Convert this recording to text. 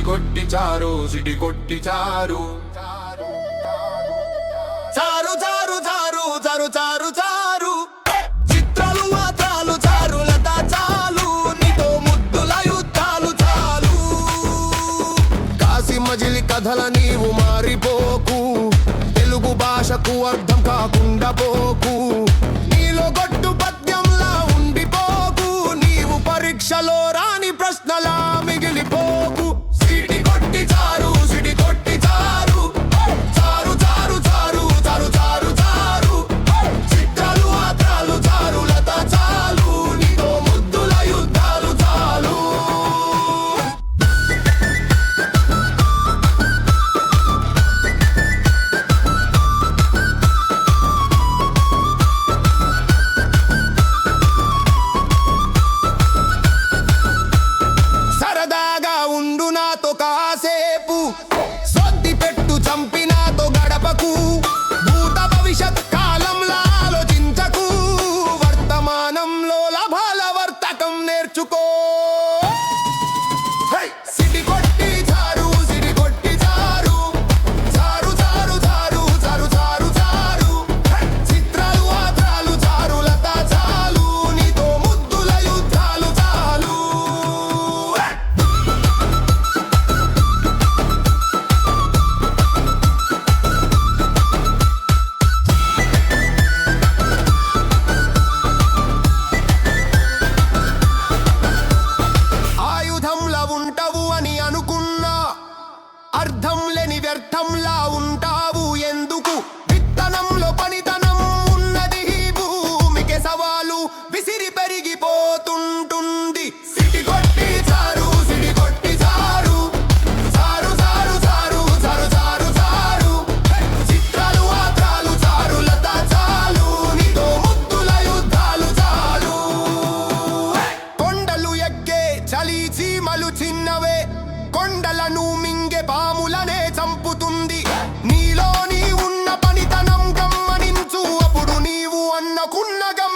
కొట్టి చారు సిటి కొట్టి చారు చారు చారు చారు చారు చారు చారు చిత్రాలు మాత్రాలు చారులత చాలు నీతో ముద్దుల యుద్ధాలు చాలు కాసి మజిలి కథల నీవు మారిపోకు తెలుగు భాషకు అర్థం కాకుండా పోకు నీలో గొడ్డు పద్యంలా ఉండిపోకు నీవు పరీక్షలో రాని ప్రశ్నలా మిగిలిపోకు సిటి కొట్టి చారు సిటి కొట్టి చారు చారు చారు చారు చారు చారు చారు చిత్రాలు మాత్రాలు చారులత చాలు నీతో ముద్దుల యుద్ధాలు చాలు సరదాగా ఉండు నాతో కాసేపు సొద్ది పెట్టు చంపినాతో గడపకు భూత భవిష్యత్ కాలంలో ఆలోచించకు వర్తమానంలో లాభాల వర్తకం నేర్చుకో సిటి కొట్టి చారు సిటి కొట్టి చారు చారు చారు చారు చారు చారు చారు చిత్రాలు ఆత్రాలు చారులత చాలు నీతో ముద్దుల యుద్ధాలు చాలు ఆయుధంలా ఉంటావు అని అనుకున్నా అర్థం లేని వ్యర్థంలా ఉంటావు ఎందుకు విత్తనంలో పనితనం ఉన్నది ఈ భూమికి సవాలు విసిరి పెరిగిపోతుంటుంది సిటి కొట్టి చారు సిటి కొట్టి చారు చారు చారు చారు చారు చారు చారు చిత్రాలు ఆత్రాలు చారులత చాలు నీతో ముద్దుల యుద్ధాలు చాలు కొండలు ఎక్కే చలి చీమలు చిన్నవే కొండలను మింగే పాములనే చంపుతుంది నీలో నీ ఉన్న పనితనం గమనించు అప్పుడు నీవు అన్నకున్నగా